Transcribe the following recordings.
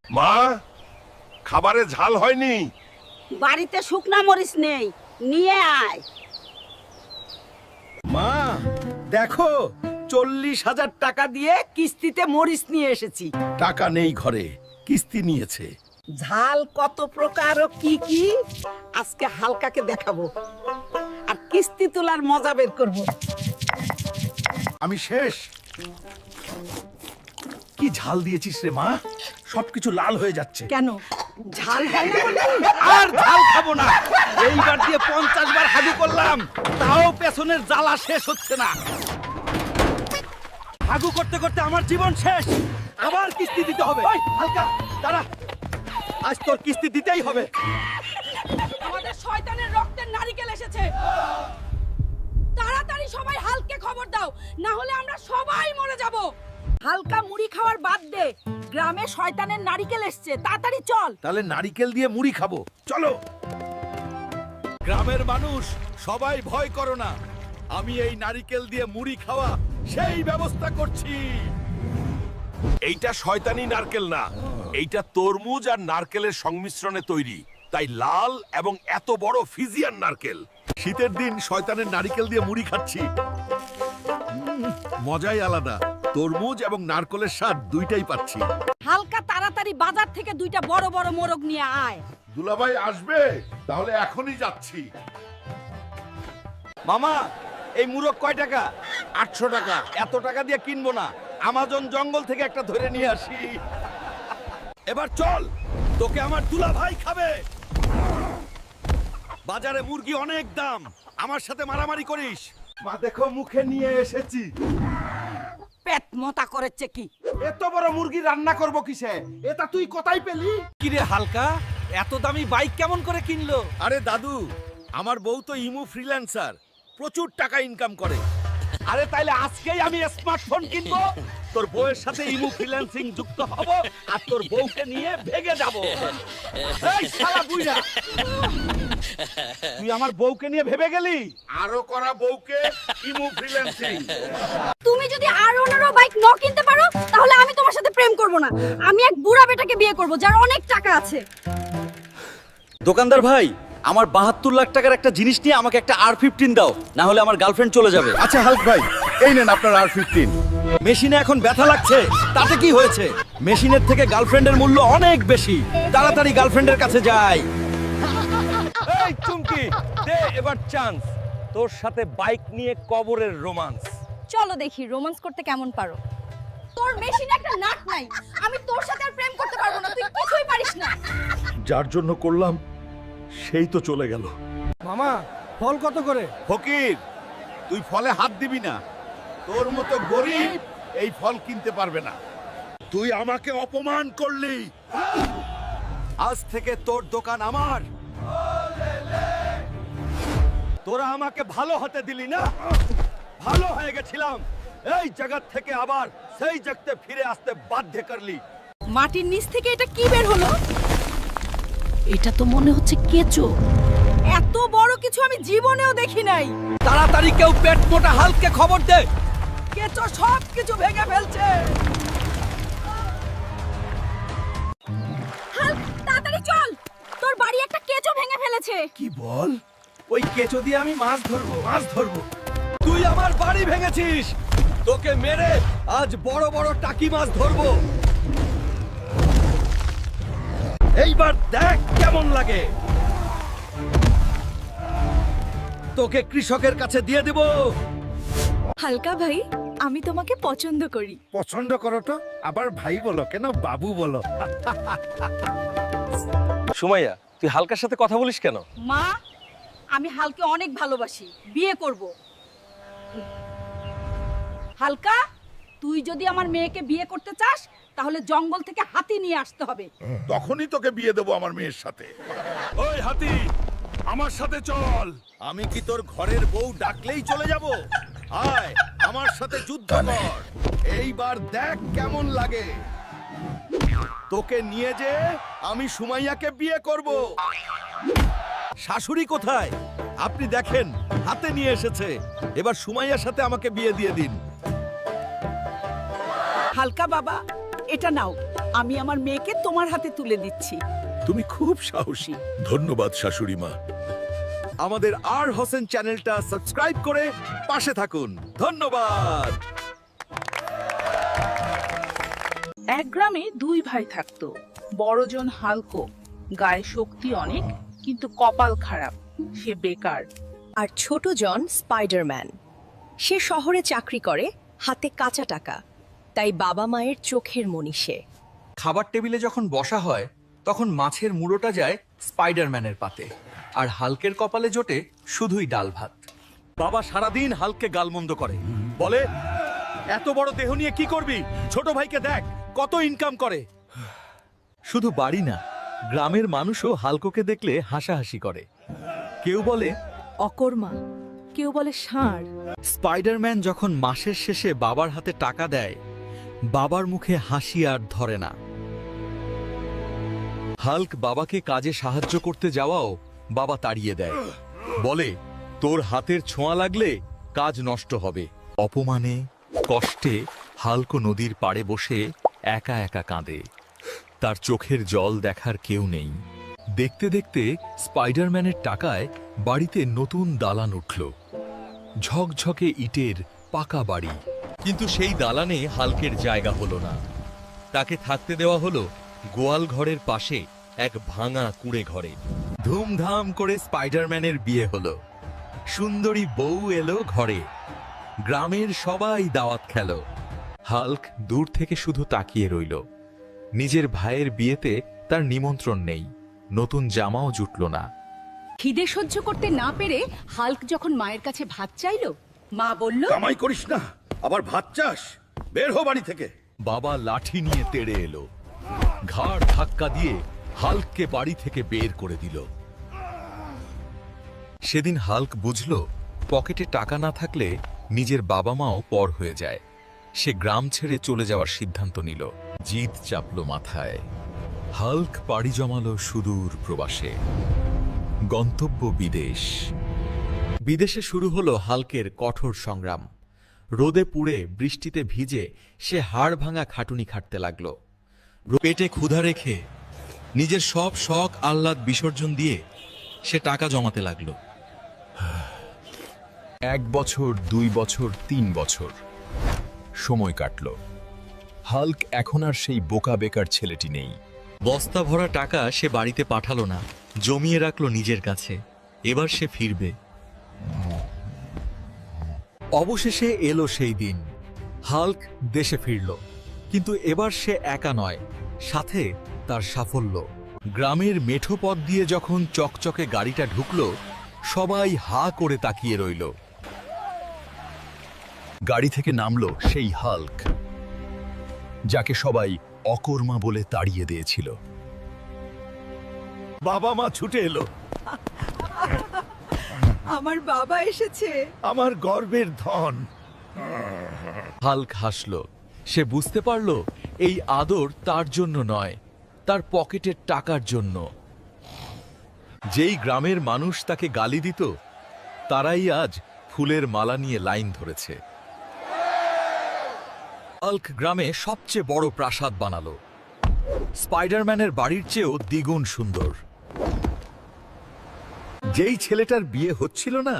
মা, খাবারে ঝাল হয়নি। বাড়িতে শুকনা মরিচ নেই, নিয়ে আয়। মা দেখো, 40,000 টাকা দিয়ে কিস্তিতে মরিচ নিয়ে এসেছি। টাকা নেই ঘরে, কিস্তি নিয়েছে। ঝাল কত প্রকার ও কি কি আজকে হালকাকে দেখাবো, আর কিস্তি তোলার মজা বের করব। আমি শেষ। কি ঝাল দিয়েছিস রে মা, সবকিছু লাল হয়ে যাচ্ছে। কেন ঝাল হয় না বলে? আর ঝাল খাবো না। এইবার দিয়ে 50 বার হাগু করলাম, তাও পেছনের জ্বালা শেষ হচ্ছে না। হাগু করতে করতে আমার জীবন শেষ। আবার কিস্তি দিতে হবে। ওই হালকা দাঁড়া, আজ তোর কিস্তি দিতেই হবে। আমাদের শয়তানের রক্তের নারকেল এসেছে। তাড়াতাড়ি সবাই হালকে খবর দাও, না হলে আমরা সবাই মরে যাব। হালকা মুড়ি খাওয়ার বাদ দে, গ্রামে শয়তানের নারকেল এসেছে, তাড়াতাড়ি চল। তাহলে নারিকেল দিয়ে মুড়ি খাবো, চলো। গ্রামের মানুষ সবাই ভয় করো না, আমি এই নারিকেল দিয়ে মুড়ি খাওয়া সেই ব্যবস্থা করছি। এইটা শয়তানি নারকেল না, এইটা তরমুজ আর নারকেলের সংমিশ্রণে তৈরি, তাই লাল এবং এত বড় ফিজিয়ান নারকেল। শীতের দিন শয়তানের নারকেল দিয়ে মুড়ি খাচ্ছি, মজাই আলাদা। তরমুজ এবং নারকেলের স্বাদ দুইটাই পাচ্ছি। হালকা তাড়াতাড়ি বাজার থেকে দুইটা বড় বড় মোরগ নিয়ে আয়। দুলাভাই আসবে, তাহলে এখনই যাচ্ছি। মামা, এই মুরগ কয় টাকা? 800 টাকা। এত টাকা দিয়ে কিনবো না, আমাজন জঙ্গল থেকে একটা ধরে নিয়ে আসি। এবার চল, তোকে আমার দুলা ভাই খাবে। বাজারে মুরগি অনেক দাম, আমার সাথে মারামারি করিস। মা দেখো, মুখে নিয়ে এসেছি। পেট মোটা করেছে কি? এত বড় মুরগি রান্না করব কিসে? এটা তুই কোথায় পেলি? কিরে হালকা, এত দামি বাইক কেমন করে কিনলো? আরে দাদু, আমার বউ তো ইমু ফ্রিল্যান্সার, প্রচুর টাকা ইনকাম করে। আরে তাইলে আজকেই আমি স্মার্টফোন কিনবো, তোর বউয়ের সাথে ইমু ফ্রিল্যান্সিং যুক্ত হব, আর তোর বউকে নিয়ে ভেগে যাব। এই শালা বুইড়া, তুই আমার বউকে নিয়ে ভেবে গেলি? আরো করা বউকে ইমু ফ্রিল্যান্সিং। তুমি যদি আর ওনারও বাইক ন কিনতে পারো, তাহলে আমি তোমার সাথে প্রেম করব না। আমি এক বুড়া বেটাকে বিয়ে করব যার অনেক টাকা আছে। দোকানদার ভাই, আমার 72 লাখ টাকার একটা জিনিস নিয়ে আমাকে একটা R15 দাও, না হলে আমার গার্লফ্রেন্ড চলে যাবে। আচ্ছা হালক ভাই, এই নেন আপনার R15। মেশিনে এখন ব্যথা লাগছে, তাতে কি হয়েছে? মেশিনের থেকে গার্লফ্রেন্ডের মূল্য অনেক বেশি। তাড়াতাড়ি গার্লফ্রেন্ডের কাছে যাই। এই চুমকি, দে এবার চান্স, তোর সাথে বাইক নিয়ে কবরের রোমান্স। চলো দেখি রোমান্স করতে কেমন পারো। তোর মেশিনে একটা নাট নাই, আমি তোর সাথে আর প্রেম করতে পারবো না, তুই কিছুই পারিস না। যার জন্য করলাম সেই তো চলে গেল। মামা, ফল কত করে? ফকির, তুই ফলে হাত দিবি না। তোর মতো গরিব এই ফল কিনতে পারবে না। তুই আমাকে অপমান করলি। আজ থেকে তোর দোকান আমার। তোরা আমাকে ভালো হতে দিলি না, ভালো হয়ে গেছিলাম। এই জায়গা থেকে আবার সেই জায়গাতে ফিরে আসতে বাধ্য করলি। মাটির নিচ থেকে এটা কি বের হলো? এটা তো মনে হচ্ছে কেঁচো। এত বড় কিছু আমি জীবনেও দেখি নাই। তাড়াতাড়ি কেউ পেট মোটা হালকে খবর দে। কেঁচো সব কিছু ভেঙে ফেলছে। হাল্ক, তাড়াতাড়ি চল, তোর বাড়ি একটা কেঁচো ভেঙে ফেলেছে। কি বল? ওই কেঁচো দিয়ে আমি মাছ ধরবো। তুই আমার বাড়ি ভেঙেছিস, তোকে মেরে আজ বড় বড় টাকি মাছ ধরবো। এইবার দেখ কেমন লাগে। তোকে কৃষকের কাছে দিয়ে দেব। হালকা ভাই, আমি তোমাকে পছন্দ করি। পছন্দ করো তো, আবার ভাই বলো কেন, বাবু বলো। সুমাইয়া, তুই হালকার সাথে কথা বলিস কেন? মা, আমি হালকে অনেক ভালোবাসি, বিয়ে করব। হালকা, তুই যদি আমার মেয়েকে বিয়ে করতে চাস, তাহলে জঙ্গল থেকে হাতি নিয়ে আসতে হবে। তখনই তোকে বিয়ে দেবো আমার মেয়ের সাথে। ওই হাতি, আমার সাথে চল। আমি কি তোর ঘরের বউ ডাকলেই চলে যাব? আয় আমার সাথে যুদ্ধ কর। এইবার দেখ কেমন লাগে। তোকে নিয়ে যে আমি সুমাইয়াকে বিয়ে করব। শাশুড়ি কোথায়? আপনি দেখেন, হাতে নিয়ে এসেছে। এবার সুমাইয়ার সাথে আমাকে বিয়ে দিয়ে দিন। হালকা বাবা, এটা নাও, আমি আমার মেয়েকে তোমার হাতে তুলে দিচ্ছি। তুমি খুব সাহসী। ধন্যবাদ শাশুড়ি মা। আমাদের আর হোসেন চ্যানেলটা সাবস্ক্রাইব করে পাশে থাকুন। ধন্যবাদ। এক গ্রামে দুই ভাই থাকতো। বড়জন হালকো, গায়ে শক্তি অনেক, কিন্তু কপাল খারাপ, সে বেকার। আর ছোট জন স্পাইডারম্যান। সে শহরে চাকরি করে, হাতে কাঁচা টাকা, তাই বাবা মায়ের চোখের মনি সে। খাবার টেবিলে যখন বসা হয় তখন মাছের মুড়োটা যায় স্পাইডারম্যানের পাতে, আর হাল্কের কপালে জোটে শুধুই ডাল ভাত। বাবা সারাদিন হালকে গালমন্দ করে, বলে এত বড় দেহ নিয়ে কি করবি? ছোট ভাইকে দেখ কত ইনকাম করে। শুধু বাড়ি না, গ্রামের মানুষও হাল্ককে দেখলে হাসাহাসি করে। কেউ বলে অকর্মা, কেউ বলে ষাঁড়। স্পাইডারম্যান যখন মাসের শেষে বাবার হাতে টাকা দেয়, বাবার মুখে হাসি আর ধরে না। হাল্ক বাবাকে কাজে সাহায্য করতে যাওয়াও বাবা তাড়িয়ে দেয়, বলে তোর হাতের ছোঁয়া লাগলে কাজ নষ্ট হবে। অপমানে, কষ্টে হাল্ক নদীর পাড়ে বসে একা একা কাঁদে। তার চোখের জল দেখার কেউ নেই। দেখতে দেখতে স্পাইডারম্যানের টাকায় বাড়িতে নতুন দালান উঠল, ঝকঝকে ইটের পাকা বাড়ি। কিন্তু সেই দালানে হাল্কের জায়গা হলো না। তাকে থাকতে দেওয়া হলো গোয়াল ঘরের পাশে এক ভাঙা কুঁড়ে ঘরে। ধুমধাম করে স্পাইডারম্যানের বিয়ে হলো। সুন্দরী বউ এলো ঘরে। গ্রামের সবাই দাওয়াত খেল। হাল্ক দূর থেকে শুধু তাকিয়ে রইল। নিজের ভাইয়ের বিয়েতে তার নিমন্ত্রণ নেই, নতুন জামাও জুটল না। খিদে সহ্য করতে না পেরে হাল্ক যখন মায়ের কাছে ভাত চাইলো, মা বলল, কামাই করিস না, আবার ভাত চাস? বের হো বাড়ি থেকে। বাবা লাঠি নিয়ে তেড়ে এলো, ঘাড় ধাক্কা দিয়ে হাল্ককে বাড়ি থেকে বের করে দিল। সেদিন হাল্ক বুঝল, পকেটে টাকা না থাকলে নিজের বাবা মাও পর হয়ে যায়। সে গ্রাম ছেড়ে চলে যাওয়ার সিদ্ধান্ত নিল। জিদ চাপল মাথায়। হাল্ক পাড়ি জমালো সুদূর প্রবাসে। গন্তব্য বিদেশ। বিদেশে শুরু হলো হাল্কের কঠোর সংগ্রাম। রোদে পুড়ে, বৃষ্টিতে ভিজে সে হাড় ভাঙা খাটুনি খাটতে লাগলো। পেটে ক্ষুধা রেখে নিজের সব শখ আহ্লাদ বিসর্জন দিয়ে সে টাকা জমাতে লাগলো। 1 বছর, 2 বছর, 3 বছর সময় কাটল। হাল্ক এখন আর সেই বোকা বেকার ছেলেটি নেই। বস্তা ভরা টাকা সে বাড়িতে পাঠালো না, জমিয়ে রাখলো নিজের কাছে। এবার সে ফিরবে। অবশেষে এলো সেই দিন। হাল্ক দেশে ফিরল, কিন্তু এবার সে একা নয়, সাথে তার সাফল্য। গ্রামের মেঠো পথ দিয়ে যখন চকচকে গাড়িটা ঢুকলো, সবাই হা করে তাকিয়ে রইল। গাড়ি থেকে নামলো সেই হাল্ক, যাকে সবাই অকর্মা বলে তাড়িয়ে দিয়েছিল। বাবা মা ছুটে এলো। আমার বাবা এসেছে। আমার গর্বের ধন। হাল্ক হাসল। সে বুঝতে পারল এই আদর তার জন্য নয়, তার পকেটের টাকার জন্য। যেই গ্রামের মানুষ তাকে গালি দিত, তারাই আজ ফুলের মালা নিয়ে লাইন ধরেছে। হাল্ক গ্রামে সবচেয়ে বড় প্রাসাদ বানালো, স্পাইডারম্যানের বাড়ির চেয়েও দ্বিগুণ সুন্দর। যেই ছেলেটার বিয়ে হচ্ছিল না,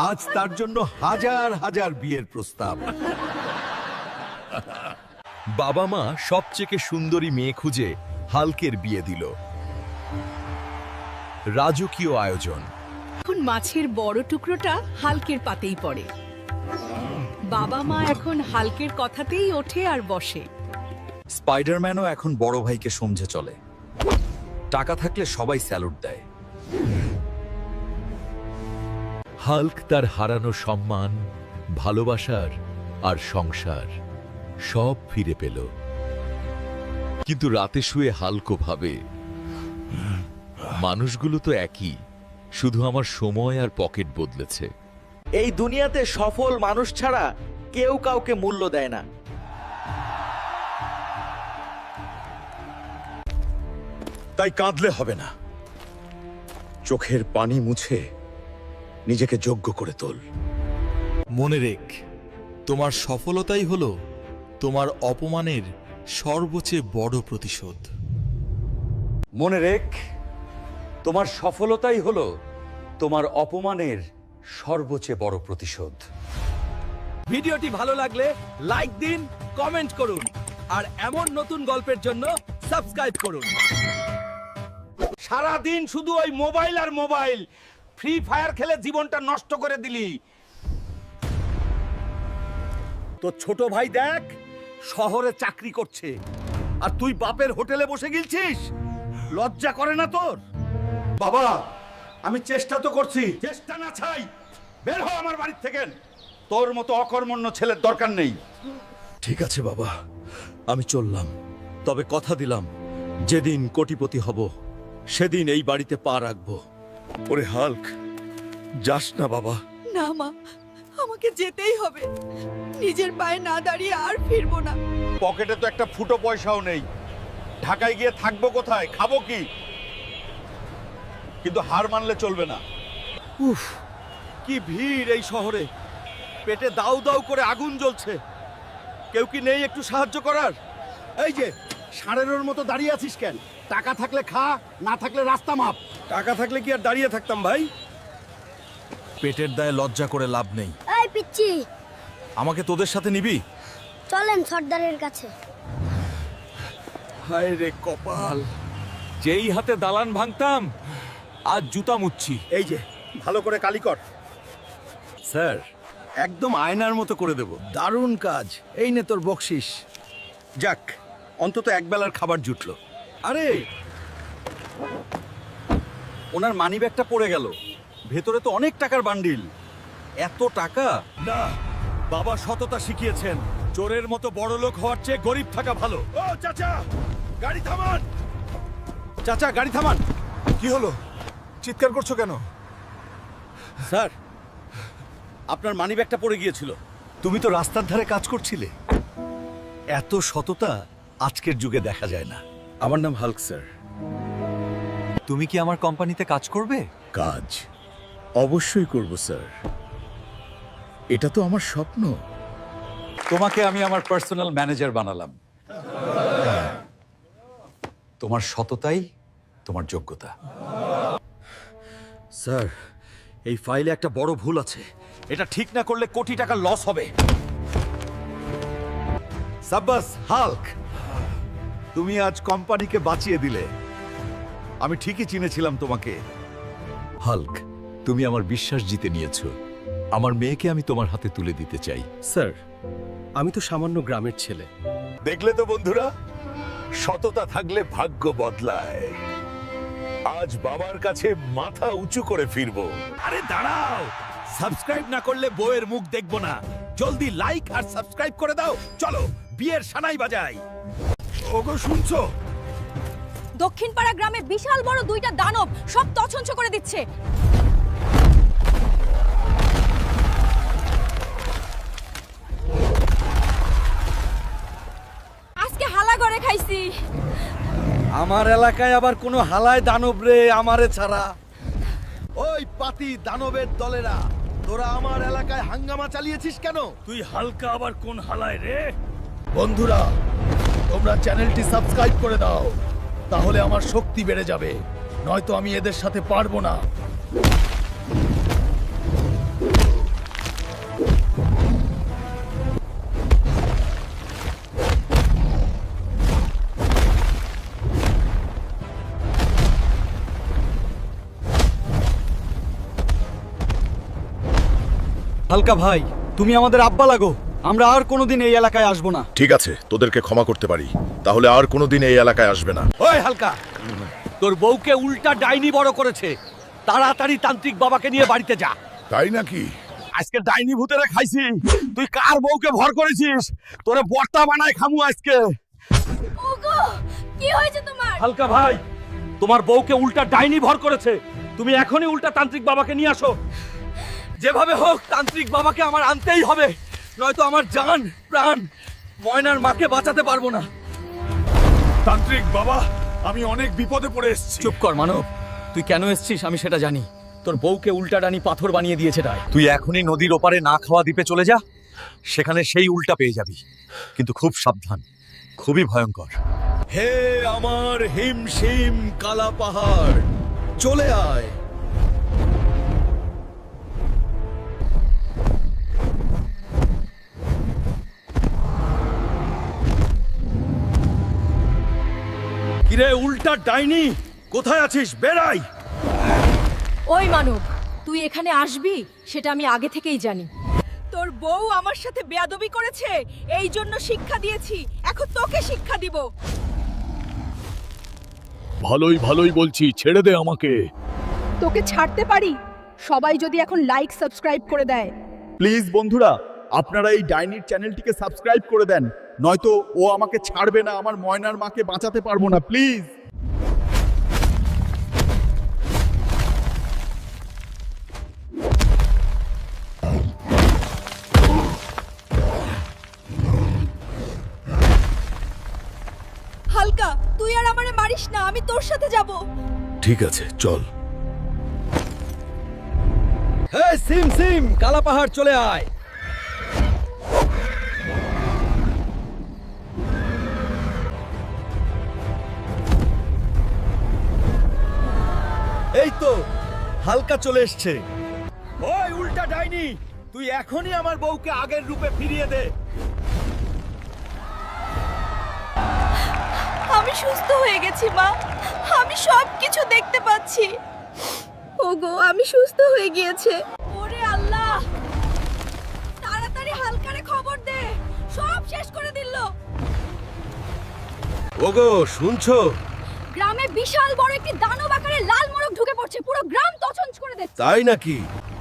আজ তার জন্য হাজার হাজার বিয়ের প্রস্তাব। বাবা মা সবচেয়ে সুন্দরী মেয়ে খুঁজে হাল্কের বিয়ে দিল। রাজকীয় আয়োজন। এখন মাছের বড় টুকরোটা হাল্কের পাতেই পড়ে। বাবা মা এখন হাল্কের কথাতেই ওঠে আর বসে। স্পাইডারম্যানও এখন বড় ভাইকে সমঝে চলে। টাকা থাকলে সবাই স্যালুট দেয়। হাল্ক তার হারানো সম্মান, ভালোবাসার আর সংসার সব ফিরে পেল। কিন্তু রাতে শুয়ে হাল্কও ভাবে, মানুষগুলো তো একই, শুধু আমার সময় আর পকেট বদলেছে। এই দুনিয়াতে সফল মানুষ ছাড়া কেউ কাউকে মূল্য দেয় না। তাই কাঁদলে হবে না, চোখের পানি মুছে নিজেকে যোগ্য করে তোল। মনে রেখ, তোমার সফলতাই হলো তোমার অপমানের সর্বচেয়ে বড় প্রতিশোধ। মনে রেখ, তোমার সফলতাই হলো তোমার অপমানের সর্বচেয়ে বড় প্রতিশোধ। ভিডিওটি ভালো লাগলে লাইক দিন, কমেন্ট করুন আর এমন নতুন গল্পের জন্য সাবস্ক্রাইব করুন। সারা দিন শুধু ওই মোবাইল আর মোবাইল, ফ্রি ফায়ার খেলে জীবনটা নষ্ট করে দিলি। তো ছোট ভাই দেখ, শহরে চাকরি করছে আর তুই বাপের হোটেলে বসে গিলছিস। লজ্জা করে না তোর? বাবা, আমি চেষ্টা তো করছি। চেষ্টা না ছাই, বের হ আমার বাড়ি থেকে। তোর মতো অকর্মণ্য ছেলের দরকার নেই। ঠিক আছে বাবা, আমি চললাম। তবে কথা দিলাম, যেদিন কোটিপতি হব সেদিন এই বাড়িতে পা রাখবো। ওরে হাল্ক, যাস না বাবা। না মা, আমাকে যেতেই হবে। নিজের পায়ে না দাঁড়িয়ে আর ফিরবো না। পকেটে তো একটা ফুটো পয়সাও নেই। ঢাকায় গিয়ে থাকবো কোথায়, খাবো কি? কিন্তু হার মানলে চলবে না। উফ, কি ভিড় এই শহরে। পেটে দাউ দাউ করে আগুন জ্বলছে। কেউ কি নেই একটু সাহায্য করার? এই যে ষাঁড়ের মতো দাঁড়িয়ে আছিস কেন? টাকা থাকলে খা, না থাকলে রাস্তা মাপ। টাকা থাকলে কি আর দাঁড়িয়ে থাকতাম ভাই? পেটের দায়ে লজ্জা করে লাভ নেই। এই পিচ্চি, আমাকে তোদের সাথে নিবি? চলেন সর্দারের কাছে। হায় রে কপাল, যেই হাতে দালান ভাঙতাম আজ জুতা মুচ্ছি। এই যে ভালো করে কালি কর। স্যার, একদম আয়নার মতো করে দেব। দারুণ কাজ। এই নে তোর বকশিস। যাক, অন্তত একবেলার খাবার জুটলো। আরে, ওনার মানিব্যাগটা পড়ে গেল। ভেতরে তো অনেক টাকার বান্ডিল। এত টাকা না। বাবা সততা শিখিয়েছেন, চোরের মতো বড় লোক হওয়ার চেয়ে গরিব থাকা ভালো। ও চাচা, গাড়ি থামান। চাচা, গাড়ি থামান। কি হলো? চিৎকার করছো কেন? স্যার, আপনার মানিব্যাগটা পড়ে গিয়েছিল। তুমি তো রাস্তার ধারে কাজ করছিলে। এত সততা আজকের যুগে দেখা যায় না। আমার নাম হাল্ক স্যার। তুমি কি আমার কোম্পানিতে কাজ করবে? কাজ অবশ্যই করব স্যার, এটা তো আমার স্বপ্ন। তোমাকে আমি আমার পার্সোনাল ম্যানেজার বানালাম। তোমার সততাই তোমার যোগ্যতা। স্যার, এই ফাইলে একটা বড় ভুল আছে। এটা ঠিক না করলে কোটি টাকা লস হবে। সাব্বাস হাল্ক, তুমি আজ কোম্পানিকে বাঁচিয়ে দিলে। আমি ঠিকই চিনেছিলাম তোমাকে। হাল্ক, তুমি আমার বিশ্বাস জিতে নিয়েছো। আমার মেয়েকে আমি তোমার হাতে তুলে দিতে চাই। স্যার, আমি তো সামান্য গ্রামের ছেলে। দেখলে তো বন্ধুরা, সততা থাকলে ভাগ্য বদলায়। আজ বাবার কাছে মাথা উঁচু করে ফিরবো। আরে দাঁড়াও, সাবস্ক্রাইব না করলে বউয়ের মুখ দেখবো না। জলদি লাইক আর সাবস্ক্রাইব করে দাও। চলো বিয়ের সানাই বাজাই। ওগো শুনছো? দক্ষিণ পাড়া গ্রামে বিশাল বড় দুইটা দানব সব তছনছ করে দিচ্ছে। আজকে হালা করে খাইছি। আমার এলাকায় আবার কোনো হালায় দানব রে আমারে ছাড়া। ওই পাতি দানবের দলেরা, তোরা আমার এলাকায় হাঙ্গামা চালিয়েছিস কেন? তুই হালকা আবার কোন হালায় রে? বন্ধুরা, তোমরা চ্যানেলটি সাবস্ক্রাইব করে দাও, তাহলে আমার শক্তি বেড়ে যাবে, নয়তো আমি এদের সাথে পারবো না। হালকা ভাই, তুমি আমাদের আব্বা লাগো। আমরা আর কোনোদিন এই এলাকায় আসবো না। ঠিক আছে, তোদেরকে ক্ষমা করতে পারি, তাহলে আর কোনোদিন এই এলাকায় আসবে না। ওই হালকা, তোর বউকে উল্টা ডাইনি বড় করেছে। তাড়াতাড়ি তান্ত্রিক বাবাকে নিয়ে বাড়িতে যা। তাই নাকি? আজকে ডাইনি ভূতেরা খাইছি। তুই কার বউকে ভর করেছিস? তোরে বর্তা বানায় খামু আজকে। ওগো, কি হয়েছে তোমার? হালকা ভাই, তোমার বউকে উল্টা ডাইনি ভর করেছে। তুমি এখনই উল্টা তান্ত্রিক বাবাকে নিয়ে আসো। যেভাবে হোক তান্ত্রিক বাবাকে আমার আনতেই হবে, নয়তো আমার জান প্রাণ ময়নার মাকে বাঁচাতে পারবো না। তান্ত্রিক বাবা, আমি অনেক বিপদে পড়ে এসেছি। চুপ কর মানব, তুই কেন এসেছিস আমি সেটা জানি। তোর বউকে উল্টা ডানি পাথর বানিয়ে দিয়েছে তাই। তুই এখনই নদীর ওপারে না খাওয়া দ্বীপে চলে যা, সেখানে সেই উল্টা পেয়ে যাবি। কিন্তু খুব সাবধান, খুবই ভয়ঙ্কর। হে আমার হিমশিম কালা পাহাড়, চলে আয়। কিরে উল্টা ডাইনি, কোথায় আছিস? বেড়াই। ওই মানব, তুই এখানে আসবি সেটা আমি আগে থেকেই জানি। তোর বউ আমার সাথে বেয়াদবি করেছে, এই জন্য শিক্ষা দিয়েছি, এখন তোকে শিক্ষা দিব। ভালোই ভালোই বলছি, ছেড়ে দে আমাকে। তোকে ছাড়তে পারি সবাই যদি এখন লাইক সাবস্ক্রাইব করে দেয়। প্লিজ বন্ধুরা, আপনারা এই ডাইনির চ্যানেলটিকে সাবস্ক্রাইব করে দেন, নয়তো ও আমাকে ছাড়বে না, আমার ময়নার মাকে বাঁচাতে পারবো না, প্লিজ। হালকা, তুই আর আমারে মারিস না, আমি তোর সাথে যাব। ঠিক আছে, চল। হে সিম সিম কালা পাহাড়, চলে আয়। এই তো হালকা চলে এসছে। ওই উল্টা ডাইনি, তুই এখনই আমার বউকে আগের রূপে ফিরিয়ে দে। আমি সুস্থ হয়ে গেছি মা, আমি সব কিছু দেখতে পাচ্ছি। ওগো, আমি সুস্থ হয়ে গিয়েছে। ওরে আল্লাহ, তাড়াতাড়ি হালকারে খবর দে, সব শেষ করে দিল। ওগো, শুনছো? গ্রামে বিশাল বড় একটি দানব আকারে লাল মোরগ ঢুকে পড়ছে, পুরো গ্রাম তছনছ করে দিচ্ছে। তাই নাকি?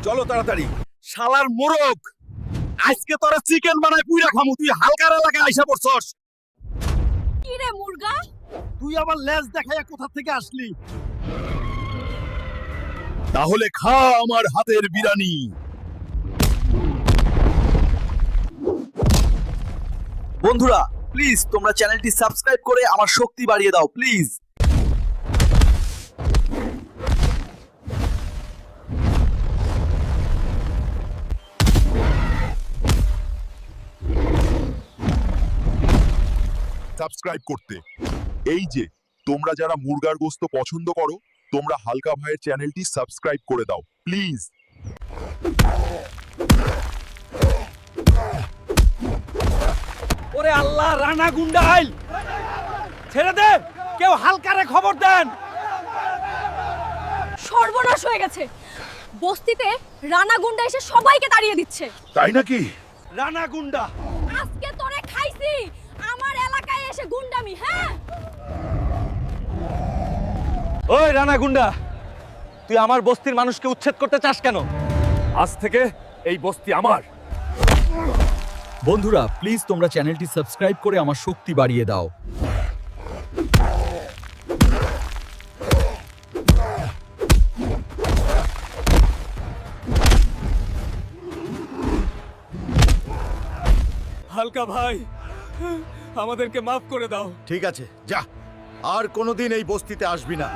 চলো তাড়াতাড়ি। শালার মোরগ, আজকে তোরা চিকেন বানায় পুইরা খামু। তুই হালকার এলাকায় আইসা পড়ছস। কি রে মুরগা, তুই আবার লেজ দেখাইয়া কোথা থেকে আসলি? তাহলে খা আমার হাতের বিরানি। বন্ধুরা প্লিজ তোমরা চ্যানেলটি সাবস্ক্রাইব করে আমার শক্তি বাড়িয়ে দাও প্লিজ। সাবস্ক্রাইব করতে। এই যে তোমরা যারা মুরগার গোস্ত পছন্দ করো, তোমরা হালকা ভাইয়ের চ্যানেলটি সাবস্ক্রাইব করে দাও প্লিজ। ওরে আল্লাহ, রানা গুন্ডা আইল, ছেড়ে দে। কেউ হালকারে খবর দেন। সর্বনাশ হয়ে গেছে। বস্তিতে রানা গুন্ডা এসে সবাইকে তাড়িয়ে দিচ্ছে। তাই নাকি? রানা গুন্ডা, আজকে তোরে খাইছি, আমার এলাকায় এসে গুন্ডামি। হ্যাঁ, ওই রানা গুন্ডা, তুই আমার বস্তির মানুষকে উচ্ছেদ করতে চাস কেন? আজ থেকে এই বস্তি আমার। বন্ধুরা প্লিজ তোমরা চ্যানেলটি সাবস্ক্রাইব করে আমার শক্তি বাড়িয়ে দাও। হালকা ভাই, আমাদেরকে মাফ করে দাও। ঠিক আছে, যা, আর কোনোদিন এই বস্তিতে আসবি না।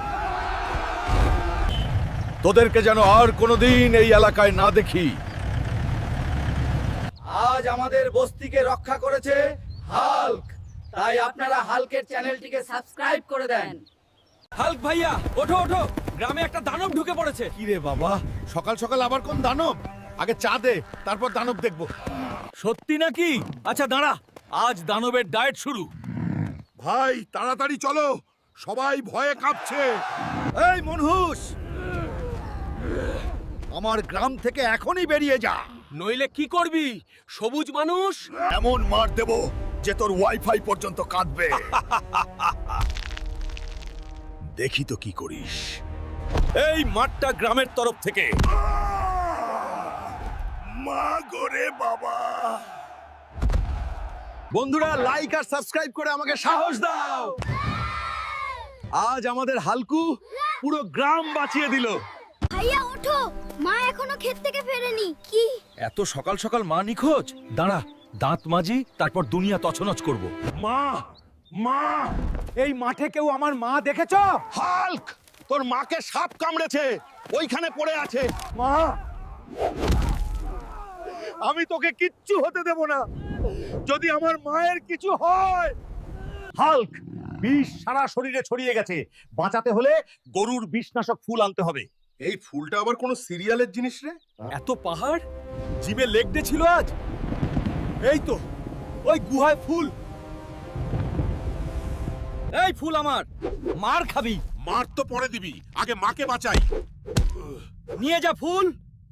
তোদেরকে যেন আর কোনোদিন এই এলাকায় না দেখি। আজ আমাদের বস্তিকে রক্ষা করেছে হাল্ক, তাই আপনারা হাল্কের চ্যানেলটিকে সাবস্ক্রাইব করে দেন। হাল্ক ভাইয়া, ওঠো ওঠো, গ্রামে একটা দানব ঢুকে পড়েছে। কি রে বাবা, সকাল সকাল আবার কোন দানব? আগে চা দে, তারপর দানব দেখবো। সত্যি নাকি? আচ্ছা দাঁড়া, আজ দানবের ডায়েট শুরু। ভাই তাড়াতাড়ি চলো, সবাই ভয়ে কাঁপছে। এই মনহুস, আমার গ্রাম থেকে এখনই বেরিয়ে যা, নইলে কি করবি? সবুজ মানুষ এমন মার দেব যে তোর ওয়াইফাই পর্যন্ত কাঁদবে। দেখি তো কি করিস। এই মাঠটা গ্রামের তরফ থেকে। মা গোরে বাবা। বন্ধুরা লাইক আর সাবস্ক্রাইব করে আমাকে সাহস দাও। আজ আমাদের হালকু পুরো গ্রাম বাঁচিয়ে দিল। ভাইয়া ওঠো, মা এখনো ক্ষেত থেকে ফেরেনি। কি এত সকাল সকাল মা নিখোঁজ? দাঁড়া, দাঁত মাজি, তারপর দুনিয়া তছনছ করব। মা, মা, এই মাঠে কেউ আমার মা দেখেছো? হাল্ক, তোর মাকে সাপ কামড়েছে, ওইখানে পড়ে আছে। মা, আমি তোকে কিচ্ছু হতে দেব না। যদি আমার মায়ের কিছু হয় হাল্ক, বিষ সারা শরীরে ছড়িয়ে গেছে। বাঁচাতে হলে গরুর বিষনাশক ফুল আনতে হবে। এই ফুলটা আবার কোনো সিরিয়ালের জিনিস রে? এত পাহাড়, জিমে লেগ ডে ছিল আজ। এই তো ওই গুহায় ফুল। এই ফুল আমার, মার খাবি। মার তো পরে দিবি, আগে মাকে বাঁচাই। নিয়ে যা ফুল,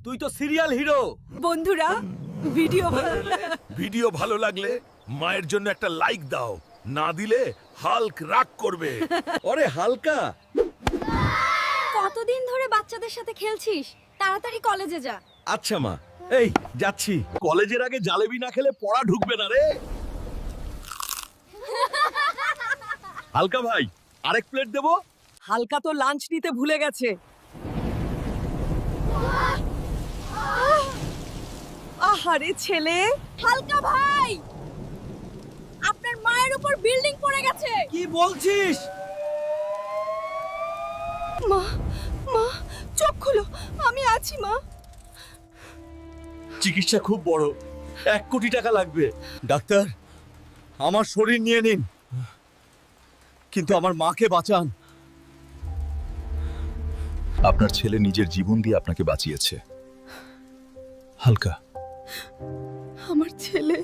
তুই তো সিরিয়াল হিরো। বন্ধুরা, ভিডিও ভালো লাগলে মায়ের জন্য একটা লাইক দাও, না দিলে হাল্ক রাগ করবে। ওরে হালকা, কতদিন ধরে বাচ্চাদের সাথে খেলছিস? তাড়াতাড়ি কলেজে যা। আচ্ছা মা, এই যাচ্ছি। কলেজের আগে জালেবি না খেলে পড়া ঢুকবে না রে। হালকা ভাই, আরেক প্লেট দেবো? হালকা তো লাঞ্চ নিতে ভুলে গেছে। আহারে ছেলে, হালকা ভাই, আপনার মায়ের উপর বিল্ডিং পড়ে গেছে। কি বলছিস? মা, মা, চোখ খুলো, আমি আছি মা। চিকিৎসা খুব বড়, 1 কোটি টাকা লাগবে। ডাক্তার, আমার শরীর নিয়ে নিন, কিন্তু আমার মাকে বাঁচান। আপনার ছেলে নিজের জীবন দিয়ে আপনাকে বাঁচিয়েছে। হালকা, আমার ছেলে